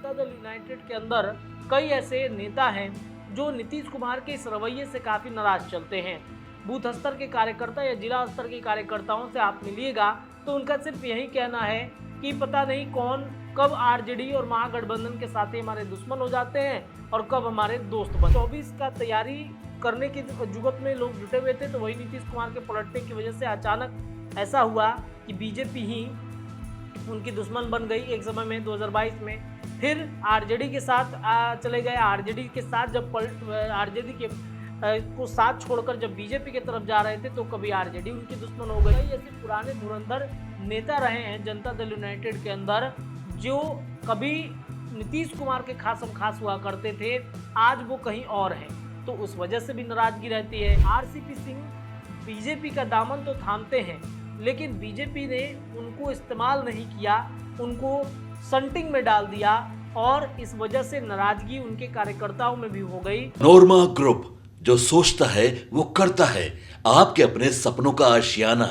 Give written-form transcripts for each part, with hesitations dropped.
Janata Dal United के अंदर कई ऐसे नेता हैं जो नीतीश कुमार के इस रवैये से काफ़ी नाराज चलते हैं। बूथ स्तर के कार्यकर्ता या जिला स्तर के कार्यकर्ताओं से आप मिलिएगा तो उनका सिर्फ यही कहना है कि पता नहीं कौन कब आरजेडी और महागठबंधन के साथ ही हमारे दुश्मन हो जाते हैं और कब हमारे दोस्त बन। 24 का तैयारी करने की जुगत में लोग जुटे हुए थे, तो वही नीतीश कुमार के पलटने की वजह से अचानक ऐसा हुआ कि बीजेपी ही उनकी दुश्मन बन गई एक समय में 2022 में। फिर आरजेडी के साथ चले गए। आरजेडी के साथ जब आरजेडी के को साथ छोड़कर जब बीजेपी की तरफ जा रहे थे तो कभी आरजेडी उनकी दुश्मन हो गई। ऐसे पुराने धुरंधर नेता रहे हैं जनता दल यूनाइटेड के अंदर, जो कभी नीतीश कुमार के खासम खास हुआ करते थे, आज वो कहीं और हैं, तो उस वजह से भी नाराजगी रहती है। आरसीपी सिंह बीजेपी का दामन तो थामते हैं, लेकिन बीजेपी ने उनको इस्तेमाल नहीं किया, उनको संटिंग में डाल दिया और इस वजह से नाराजगी उनके कार्यकर्ताओं में भी हो गई। नोरमा ग्रुप, जो सोचता है वो करता है, आपके अपने सपनों का आशियाना।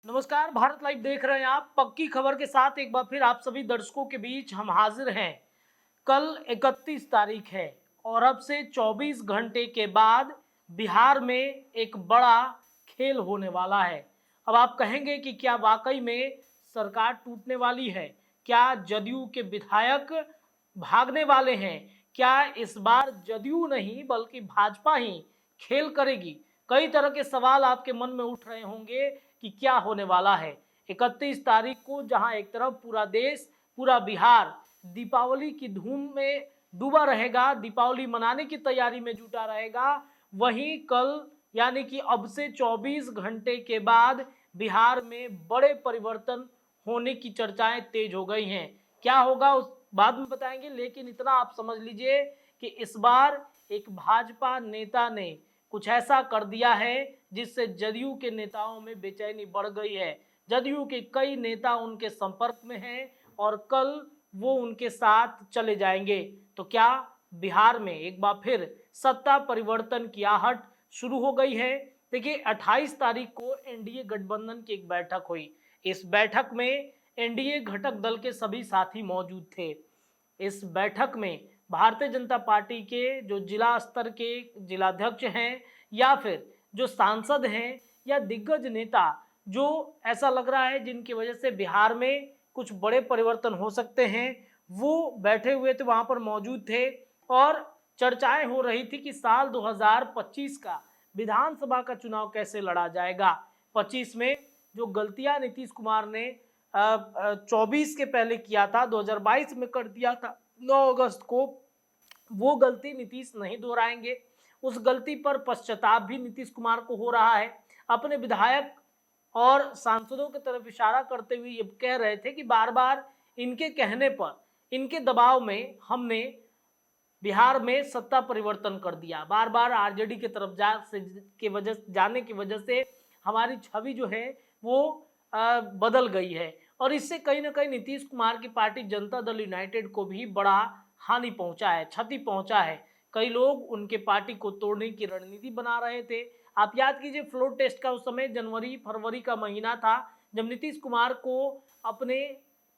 नमस्कार, भारत लाइव देख रहे हैं आप। पक्की खबर के साथ एक बार फिर आप सभी दर्शकों के बीच हम हाजिर हैं। कल 31 तारीख है और अब से 24 घंटे के बाद बिहार में एक बड़ा खेल होने वाला है। अब आप कहेंगे कि क्या वाकई में सरकार टूटने वाली है? क्या जदयू के विधायक भागने वाले हैं? क्या इस बार जदयू नहीं बल्कि भाजपा ही खेल करेगी? कई तरह के सवाल आपके मन में उठ रहे होंगे कि क्या होने वाला है। 31 तारीख को जहां एक तरफ पूरा देश, पूरा बिहार दीपावली की धूम में डूबा रहेगा, दीपावली मनाने की तैयारी में जुटा रहेगा, वहीं कल यानी कि अब से 24 घंटे के बाद बिहार में बड़े परिवर्तन होने की चर्चाएं तेज हो गई हैं। क्या होगा उस बाद में बताएंगे, लेकिन इतना आप समझ लीजिए कि इस बार एक भाजपा नेता ने कुछ ऐसा कर दिया है जिससे जदयू के नेताओं में बेचैनी बढ़ गई है। जदयू के कई नेता उनके संपर्क में हैं और कल वो उनके साथ चले जाएंगे। तो क्या बिहार में एक बार फिर सत्ता परिवर्तन की आहट शुरू हो गई है? देखिए, 28 तारीख को एनडीए गठबंधन की एक बैठक हुई। इस बैठक में एनडीए घटक दल के सभी साथी मौजूद थे। इस बैठक में भारतीय जनता पार्टी के जो जिला स्तर के जिलाध्यक्ष हैं या फिर जो सांसद हैं या दिग्गज नेता, जो ऐसा लग रहा है जिनकी वजह से बिहार में कुछ बड़े परिवर्तन हो सकते हैं, वो बैठे हुए थे, वहां पर मौजूद थे और चर्चाएं हो रही थी कि साल 2025 का विधानसभा का चुनाव कैसे लड़ा जाएगा। 25 में जो गलतियां नीतीश कुमार ने 24 के पहले किया था, 2022 में कर दिया था 9 अगस्त को, वो गलती नीतीश नहीं दोहराएंगे। उस गलती पर पश्चाताप भी नीतीश कुमार को हो रहा है। अपने विधायक और सांसदों की तरफ इशारा करते हुए ये कह रहे थे कि बार बार इनके कहने पर, इनके दबाव में हमने बिहार में सत्ता परिवर्तन कर दिया। बार बार आरजेडी की तरफ जाने की वजह से हमारी छवि जो है वो बदल गई है और इससे कहीं ना कहीं नीतीश कुमार की पार्टी जनता दल यूनाइटेड को भी बड़ा हानि पहुंचा है, क्षति पहुंचा है। कई लोग उनके पार्टी को तोड़ने की रणनीति बना रहे थे। आप याद कीजिए, फ्लोर टेस्ट का उस समय जनवरी फरवरी का महीना था, जब नीतीश कुमार को अपने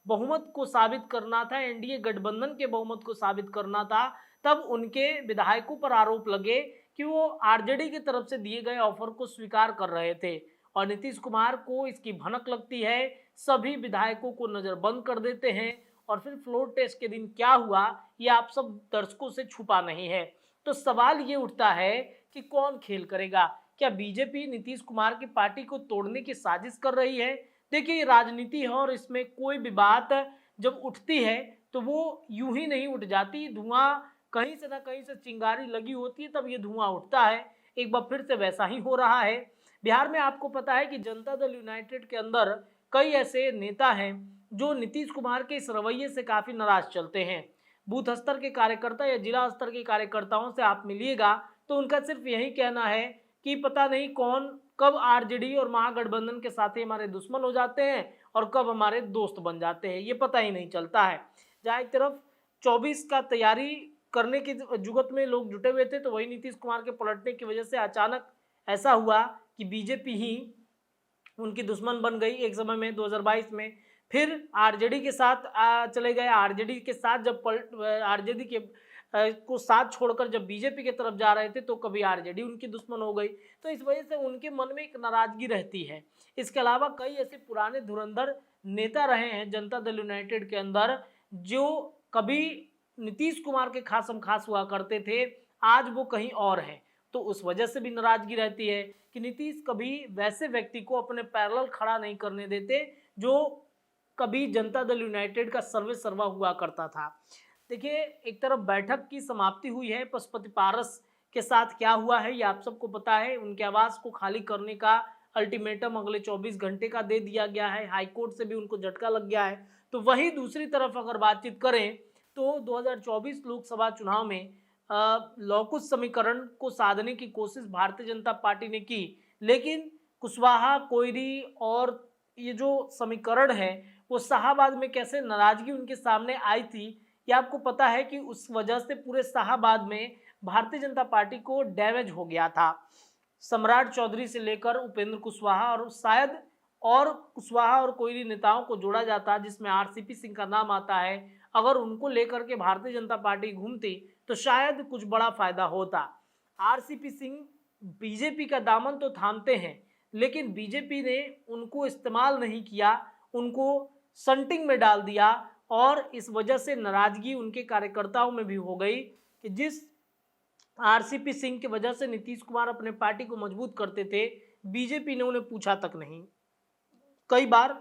बहुमत को साबित करना था, एनडीए गठबंधन के बहुमत को साबित करना था, तब उनके विधायकों पर आरोप लगे कि वो आरजेडी की तरफ से दिए गए ऑफर को स्वीकार कर रहे थे और नीतीश कुमार को इसकी भनक लगती है। सभी विधायकों को नजरबंद कर देते हैं और फिर फ्लोर टेस्ट के दिन क्या हुआ ये आप सब दर्शकों से छुपा नहीं है। तो सवाल ये उठता है कि कौन खेल करेगा? क्या बीजेपी नीतीश कुमार की पार्टी को तोड़ने की साजिश कर रही है? देखिए, ये राजनीति है और इसमें कोई भी बात जब उठती है तो वो यूं ही नहीं उठ जाती। धुआं कहीं से ना कहीं से चिंगारी लगी होती है, तब ये धुआं उठता है। एक बार फिर से वैसा ही हो रहा है बिहार में। आपको पता है कि जनता दल यूनाइटेड के अंदर कई ऐसे नेता हैं जो नीतीश कुमार के इस रवैये से काफ़ी नाराज चलते हैं। बूथ स्तर के कार्यकर्ता या जिला स्तर के कार्यकर्ताओं से आप मिलिएगा तो उनका सिर्फ यही कहना है कि पता नहीं कौन कब आरजेडी और महागठबंधन के साथ ही हमारे दुश्मन हो जाते हैं और कब हमारे दोस्त बन जाते हैं, ये पता ही नहीं चलता है। जहाँ एक तरफ 24 का तैयारी करने की जुगत में लोग जुटे हुए थे, तो वही नीतीश कुमार के पलटने की वजह से अचानक ऐसा हुआ कि बीजेपी ही उनकी दुश्मन बन गई एक समय में 2022 में। फिर आरजेडी के साथ चले गए। आरजेडी के साथ जब आरजेडी के को साथ छोड़कर जब बीजेपी की तरफ जा रहे थे तो कभी आरजेडी उनकी दुश्मन हो गई। तो इस वजह से उनके मन में एक नाराजगी रहती है। इसके अलावा कई ऐसे पुराने धुरंधर नेता रहे हैं जनता दल यूनाइटेड के अंदर, जो कभी नीतीश कुमार के खासम खास हुआ करते थे, आज वो कहीं और हैं। तो उस वजह से भी नाराजगी रहती है कि नीतीश कभी वैसे व्यक्ति को अपने पैरेलल खड़ा नहीं करने देते जो कभी जनता दल यूनाइटेड का सर्वे सर्वा हुआ करता था। देखिए, एक तरफ बैठक की समाप्ति हुई है, पशुपति पारस के साथ क्या हुआ है ये आप सबको पता है। उनके आवास को खाली करने का अल्टीमेटम अगले 24 घंटे का दे दिया गया है। हाईकोर्ट से भी उनको झटका लग गया है। तो वहीं दूसरी तरफ अगर बातचीत करें तो 2024 लोकसभा चुनाव में लॉकुश समीकरण को साधने की कोशिश भारतीय जनता पार्टी ने की, लेकिन कुशवाहा, कोयरी और ये जो समीकरण है वो शाहाबाद में कैसे नाराजगी उनके सामने आई थी, ये आपको पता है कि उस वजह से पूरे शाहाबाद में भारतीय जनता पार्टी को डैमेज हो गया था। सम्राट चौधरी से लेकर उपेंद्र कुशवाहा और शायद और कुशवाहा और कोयरी नेताओं को जोड़ा जाता, जिसमें आरसीपी सिंह का नाम आता है। अगर उनको लेकर के भारतीय जनता पार्टी घूमती तो शायद कुछ बड़ा फायदा होता। आरसीपी सिंह बीजेपी का दामन तो थामते हैं, लेकिन बीजेपी ने उनको इस्तेमाल नहीं किया, उनको संटिंग में डाल दिया और इस वजह से नाराजगी उनके कार्यकर्ताओं में भी हो गई कि जिस आरसीपी सिंह की वजह से नीतीश कुमार अपने पार्टी को मजबूत करते थे, बीजेपी ने उन्हें पूछा तक नहीं। कई बार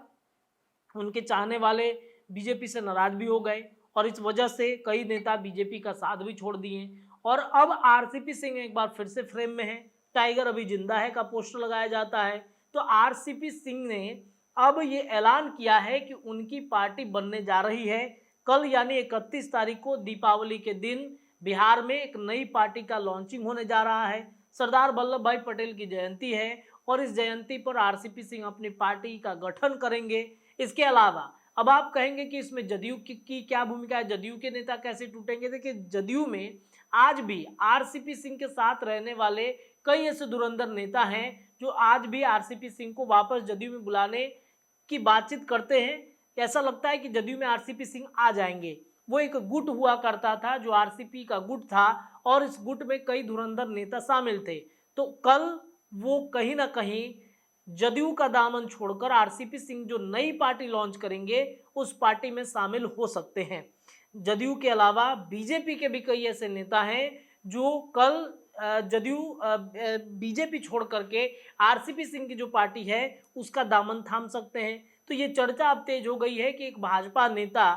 उनके चाहने वाले बीजेपी से नाराज भी हो गए और इस वजह से कई नेता बीजेपी का साथ भी छोड़ दिए। और अब आरसीपी सिंह एक बार फिर से फ्रेम में है। टाइगर अभी जिंदा है का पोस्टर लगाया जाता है। तो आरसीपी सिंह ने अब ये ऐलान किया है कि उनकी पार्टी बनने जा रही है। कल यानी 31 तारीख को दीपावली के दिन बिहार में एक नई पार्टी का लॉन्चिंग होने जा रहा है। सरदार वल्लभ भाई पटेल की जयंती है और इस जयंती पर आरसीपी सिंह अपनी पार्टी का गठन करेंगे। इसके अलावा अब आप कहेंगे कि इसमें जदयू की क्या भूमिका है, जदयू के नेता कैसे टूटेंगे। देखिए, जदयू में आज भी आरसीपी सिंह के साथ रहने वाले कई ऐसे धुरंधर नेता हैं जो आज भी आरसीपी सिंह को वापस जदयू में बुलाने की बातचीत करते हैं। ऐसा लगता है कि जदयू में आरसीपी सिंह आ जाएंगे। वो एक गुट हुआ करता था जो आरसीपी का गुट था और इस गुट में कई धुरंधर नेता शामिल थे। तो कल वो कहीं ना कहीं जदयू का दामन छोड़कर आरसीपी सिंह जो नई पार्टी लॉन्च करेंगे उस पार्टी में शामिल हो सकते हैं। जदयू के अलावा बीजेपी के भी कई ऐसे नेता हैं जो कल जदयू बीजेपी छोड़ करके आरसीपी सिंह की जो पार्टी है उसका दामन थाम सकते हैं। तो ये चर्चा अब तेज हो गई है कि एक भाजपा नेता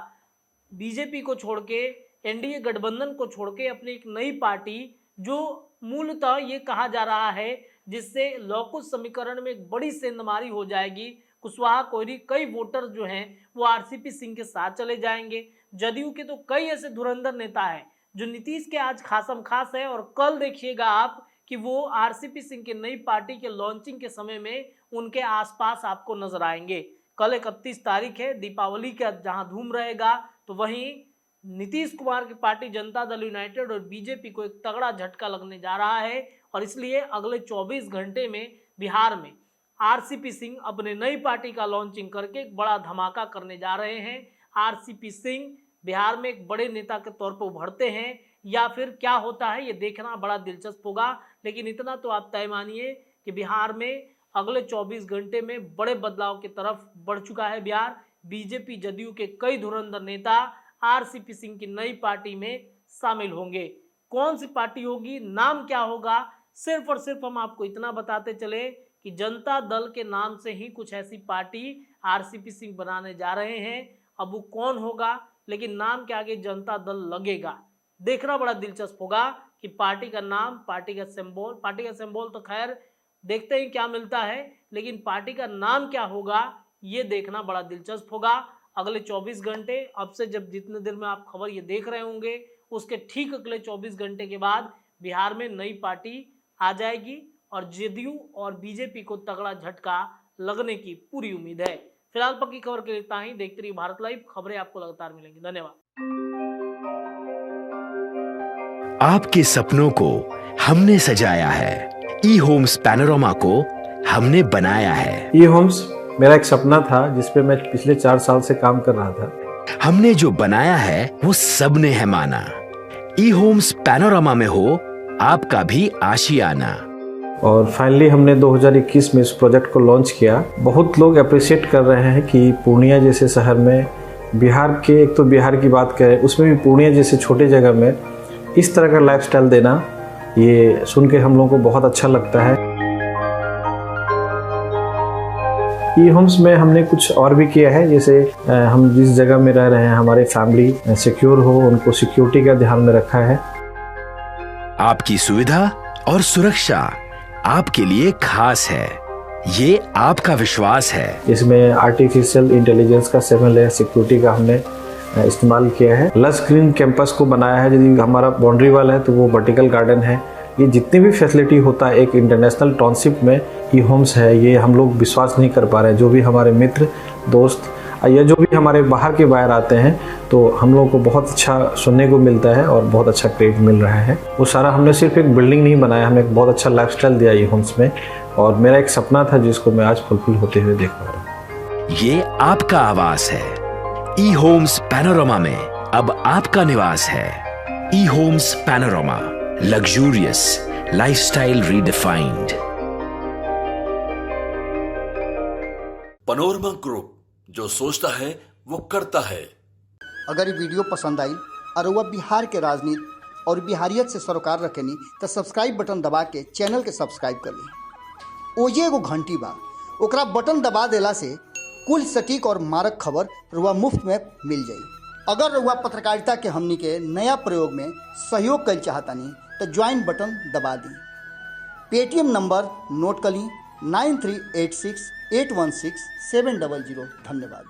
बीजेपी को छोड़ के, एनडीए गठबंधन को छोड़ के अपनी एक नई पार्टी, जो मूलतः ये कहा जा रहा है जिससे लॉकुश समीकरण में एक बड़ी सेंधमारी हो जाएगी। कुशवाहा, कोयरी कई वोटर जो हैं वो आरसीपी सिंह के साथ चले जाएंगे। जदयू के तो कई ऐसे धुरंधर नेता हैं जो नीतीश के आज खासम खास है और कल देखिएगा आप कि वो आरसीपी सिंह की नई पार्टी के लॉन्चिंग के समय में उनके आसपास आपको नजर आएंगे। कल 31 तारीख है, दीपावली का जहां धूम रहेगा, तो वहीं नीतीश कुमार की पार्टी जनता दल यूनाइटेड और बीजेपी को एक तगड़ा झटका लगने जा रहा है और इसलिए अगले 24 घंटे में बिहार में आरसीपी सिंह अपने नई पार्टी का लॉन्चिंग करके एक बड़ा धमाका करने जा रहे हैं। आरसीपी सिंह बिहार में एक बड़े नेता के तौर पर उभरते हैं या फिर क्या होता है ये देखना बड़ा दिलचस्प होगा। लेकिन इतना तो आप तय मानिए कि बिहार में अगले 24 घंटे में बड़े बदलाव की तरफ बढ़ चुका है बिहार। बीजेपी जदयू के कई धुरंधर नेता आरसीपी सिंह की नई पार्टी में शामिल होंगे। कौन सी पार्टी होगी, नाम क्या होगा, सिर्फ और सिर्फ हम आपको इतना बताते चले कि जनता दल के नाम से ही कुछ ऐसी पार्टी आरसीपी सिंह बनाने जा रहे हैं। अब वो कौन होगा, लेकिन नाम के आगे जनता दल लगेगा। देखना बड़ा दिलचस्प होगा कि पार्टी का नाम, पार्टी का सिंबल तो खैर देखते ही क्या मिलता है, लेकिन पार्टी का नाम क्या होगा ये देखना बड़ा दिलचस्प होगा। अगले 24 घंटे, अब से जब जितने देर में आप खबर ये देख रहे होंगे उसके ठीक अगले 24 घंटे के बाद बिहार में नई पार्टी आ जाएगी और जदयू और बीजेपी को तगड़ा झटका लगने की पूरी उम्मीद है। फिलहाल पक्की खबर के लिए इतना ही। देखते रहिए भारत लाइव, खबरें आपको लगातार मिलेंगी। धन्यवाद। आपके सपनों को हमने सजाया है, ई होम्स पैनोरमा को हमने बनाया है। ई होम्स मेरा एक सपना था जिस पे मैं पिछले 4 साल से काम कर रहा था। हमने जो बनाया है वो सबने है माना। ई होम्स पैनोरामा में हो आपका भी आशियाना। और फाइनली हमने 2021 में इस प्रोजेक्ट को लॉन्च किया। बहुत लोग अप्रिशिएट कर रहे हैं कि पूर्णिया जैसे शहर में, बिहार के, एक तो बिहार की बात करें उसमें भी पूर्णिया जैसे छोटे जगह में इस तरह का लाइफस्टाइल देना, ये सुन के हम लोगों को बहुत अच्छा लगता है। ई होम्स में हमने कुछ और भी किया है, जैसे हम जिस जगह में रह रहे हैं हमारे फैमिली सिक्योर हो, उनको सिक्योरिटी का ध्यान में रखा है। आपकी सुविधा और सुरक्षा आपके लिए खास है, ये आपका विश्वास है। इसमें आर्टिफिशियल इंटेलिजेंस का 7 लेयर सिक्योरिटी का हमने इस्तेमाल किया है। लस ग्रीन कैंपस को बनाया है। यदि हमारा बाउंड्री वाल है तो वो वर्टिकल गार्डन है। ये जितनी भी फैसिलिटी होता है एक इंटरनेशनल टाउनशिप में ई होम्स है, ये हम लोग विश्वास नहीं कर पा रहे हैं। जो भी हमारे मित्र दोस्त या जो भी हमारे बाहर के बाहर आते हैं तो हम लोगों को बहुत अच्छा सुनने को मिलता है और बहुत अच्छा क्रेडिट मिल रहा है। वो सारा हमने सिर्फ एक बिल्डिंग नहीं बनाया, हमें एक बहुत अच्छा लाइफस्टाइल दिया ई होम्स में, और मेरा एक सपना था जिसको मैं आज फुलफिल होते हुए देख पा रहा हूँ। ये आपका आवास है। ई होम्स पैनोरामा में अब आपका निवास है। E homes panorama, luxurious lifestyle redefined. Panorama group, जो सोचता है वो करता है। अगर ये वीडियो पसंद आई और वह बिहार के राजनीति और बिहारियत से सरोकार रखेनी तो सब्सक्राइब बटन दबा के चैनल के सब्सक्राइब कर ली। ओजे एगो घंटी बा, ओकरा बटन दबा देला से कुल सटीक और मारक खबर रुआ मुफ्त में मिल जाई। अगर रुआ पत्रकारिता के हमनी के नया प्रयोग में सहयोग कर चाहतानी तो ज्वाइन बटन दबा दी। पेटीएम नंबर नोट कर ली 9386816700। धन्यवाद।